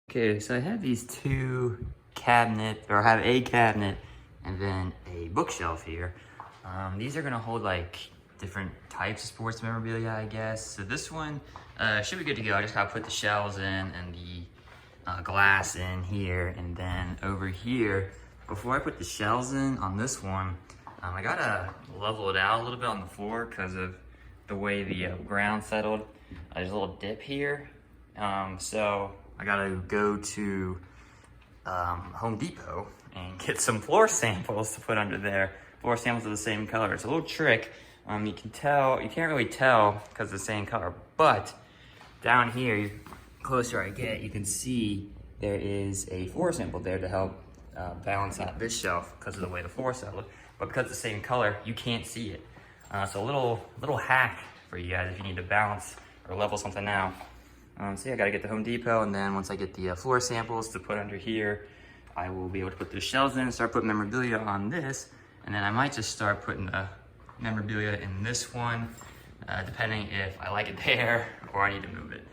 Okay, so I have these two cabinets, or I have a cabinet and then a bookshelf here. These are gonna hold like different types of sports memorabilia, I guess. So this one should be good to go. I just gotta put the shelves in and the glass in here, and then over here, before I put the shelves in on this one, I gotta level it out a little bit on the floor because of the way the ground settled. There's a little dip here, so I gotta go to Home Depot and get some floor samples to put under there. Floor samples are the same color. It's a little trick. You can't really tell because it's the same color, but down here, the closer I get, you can see there is a floor sample there to help balance out this shelf because of the way the floor settled. But because it's the same color, you can't see it. So a little hack for you guys if you need to balance or level something out. So yeah, I gotta get to Home Depot, and then once I get the floor samples to put under here, I will be able to put the shelves in and start putting memorabilia on this, and then I might just start putting the memorabilia in this one, depending if I like it there or I need to move it.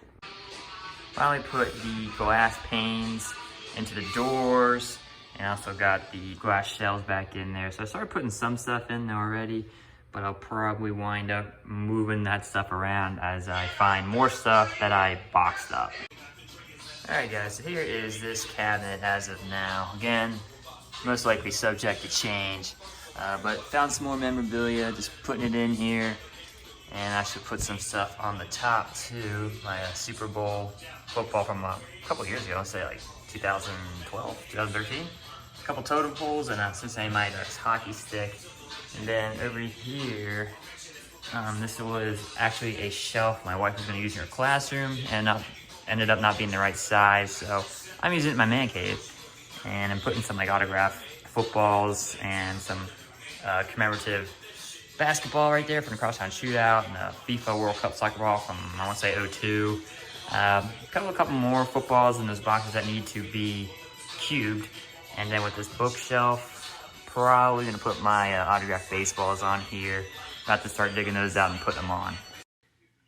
Finally put the glass panes into the doors, and I also got the glass shelves back in there. So I started putting some stuff in there already, but I'll probably wind up moving that stuff around as I find more stuff that I boxed up. Alright guys, so here is this cabinet as of now. Again, most likely subject to change, but found some more memorabilia, just putting it in here. And I should put some stuff on the top too. My Super Bowl football from a couple years ago, I'd say like 2012, 2013. A couple totem poles and a Cincy hockey stick. And then over here, this was actually a shelf my wife was going to use in her classroom, and ended up not being the right size, so I'm using it in my man cave. And I'm putting some like autographed footballs and some commemorative basketball right there from the crosstown shootout, and the FIFA World Cup soccer ball from, I want to say, '02. A couple more footballs in those boxes that need to be cubed. And then with this bookshelf, probably gonna put my autographed baseballs on here. About to start digging those out and put them on.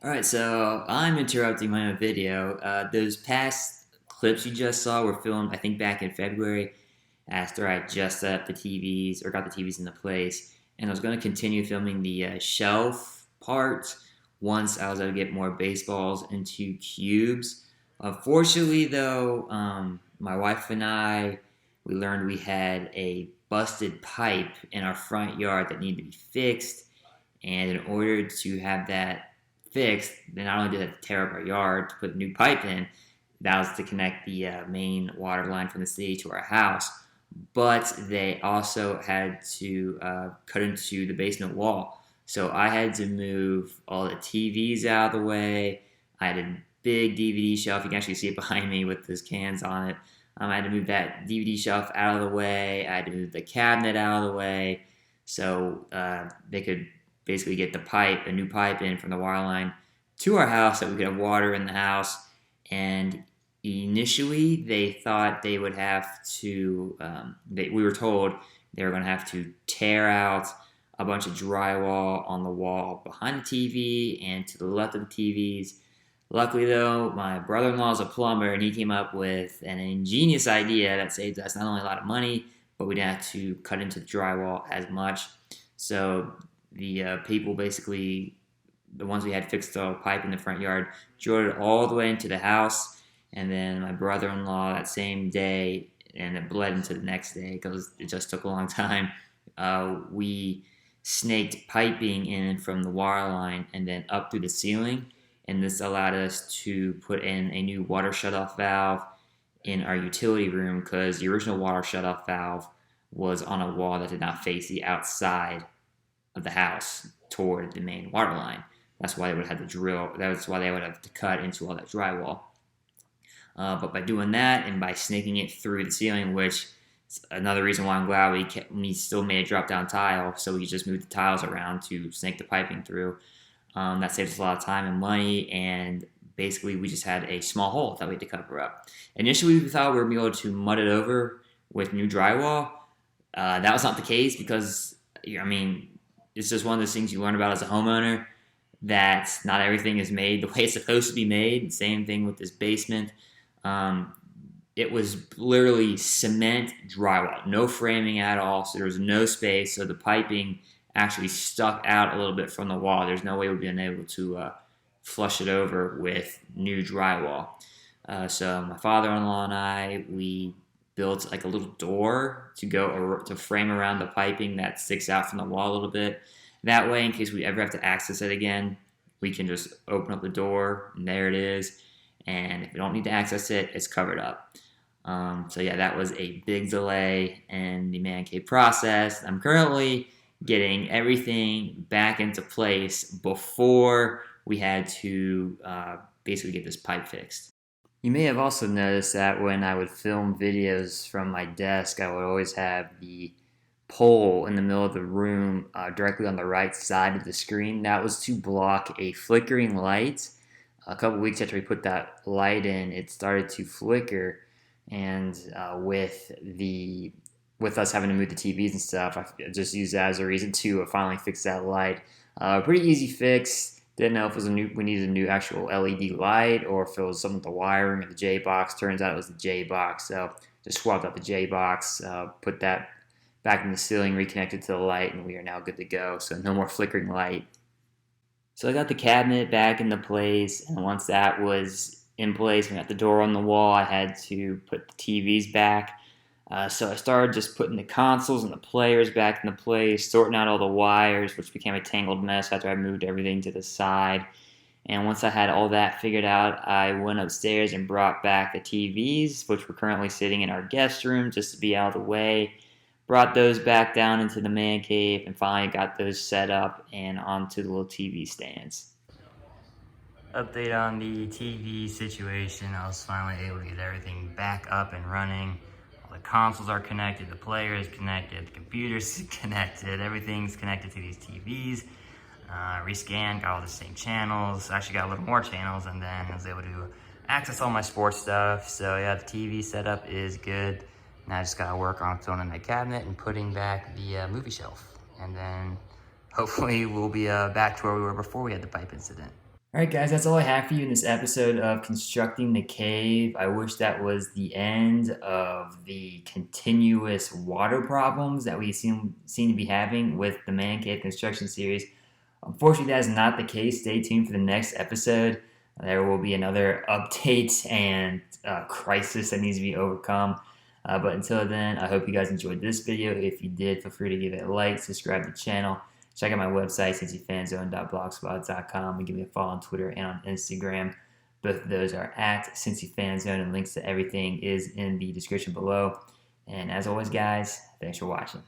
Alright, so I'm interrupting my own video. Those past clips you just saw were filmed, I think, back in February after I just set up the TVs, or got the TVs into place. And I was going to continue filming the shelf part once I was able to get more baseballs into cubes. Unfortunately, though, my wife and I, we learned we had a busted pipe in our front yard that needed to be fixed. And in order to have that fixed, they not only did have to tear up our yard to put a new pipe in, that was to connect the main water line from the city to our house, but they also had to cut into the basement wall. So I had to move all the TVs out of the way. I had a big DVD shelf. You can actually see it behind me with those cans on it. I had to move that DVD shelf out of the way. I had to move the cabinet out of the way so they could basically get a new pipe in from the water line to our house, so we could have water in the house. And initially, they thought they would have to, we were told they were going to have to tear out a bunch of drywall on the wall behind the TV and to the left of the TVs. Luckily, though, my brother-in-law is a plumber, and he came up with an ingenious idea that saved us not only a lot of money, but we didn't have to cut into the drywall as much. So the people basically, the ones we had fixed the pipe in the front yard, drilled it all the way into the house. And then my brother-in-law that same day, and it bled into the next day because it just took a long time, we snaked piping in from the water line and then up through the ceiling. And this allowed us to put in a new water shutoff valve in our utility room because the original water shutoff valve was on a wall that did not face the outside of the house toward the main water line. That's why they would have to drill. That's why they would have to cut into all that drywall. But by doing that and by snaking it through the ceiling, which is another reason why I'm glad we still made a drop-down tile, so we just moved the tiles around to snake the piping through. That saved us a lot of time and money, and basically we just had a small hole that we had to cover up. Initially, we thought we were able to mud it over with new drywall. That was not the case because, I mean, it's just one of those things you learn about as a homeowner, that not everything is made the way it's supposed to be made. Same thing with this basement. it was literally cement drywall, no framing at all. So there was no space. So the piping actually stuck out a little bit from the wall. There's no way we'd been able to flush it over with new drywall. So my father-in-law and I, we built like a little door to frame around the piping that sticks out from the wall a little bit. That way, in case we ever have to access it again, we can just open up the door and there it is. And if we don't need to access it, it's covered up. So yeah, that was a big delay in the man cave process. I'm currently getting everything back into place before we had to basically get this pipe fixed. You may have also noticed that when I would film videos from my desk, I would always have the pole in the middle of the room directly on the right side of the screen. That was to block a flickering light. A couple weeks after we put that light in, it started to flicker, and with us having to move the TVs and stuff, I just used that as a reason to finally fix that light. Pretty easy fix. Didn't know if it was we needed a new actual LED light or if it was something with the wiring or the J box. Turns out it was the J box, so just swapped out the J box, put that back in the ceiling, reconnected to the light, and we are now good to go. So no more flickering light. So I got the cabinet back into place, and once that was in place, we got the door on the wall, I had to put the TVs back. So I started just putting the consoles and the players back into place, sorting out all the wires, which became a tangled mess after I moved everything to the side. And once I had all that figured out, I went upstairs and brought back the TVs, which were currently sitting in our guest room just to be out of the way. Brought those back down into the man cave and finally got those set up and onto the little TV stands. Update on the TV situation. I was finally able to get everything back up and running. All the consoles are connected, the player is connected, the computer's connected, everything's connected to these TVs. Rescanned, got all the same channels, actually got a little more channels, and then I was able to access all my sports stuff. So yeah, the TV setup is good. Now I just gotta work on filling in my cabinet and putting back the movie shelf. And then hopefully we'll be back to where we were before we had the pipe incident. Alright guys, that's all I have for you in this episode of Constructing the Cave. I wish that was the end of the continuous water problems that we seem to be having with the Man Cave Construction Series. Unfortunately, that is not the case. Stay tuned for the next episode. There will be another update and crisis that needs to be overcome. But until then, I hope you guys enjoyed this video. If you did, feel free to give it a like, subscribe to the channel. Check out my website, cincyfanzone.blogspot.com, and give me a follow on Twitter and on Instagram. Both of those are at cincyfanzone, and links to everything is in the description below. And as always, guys, thanks for watching.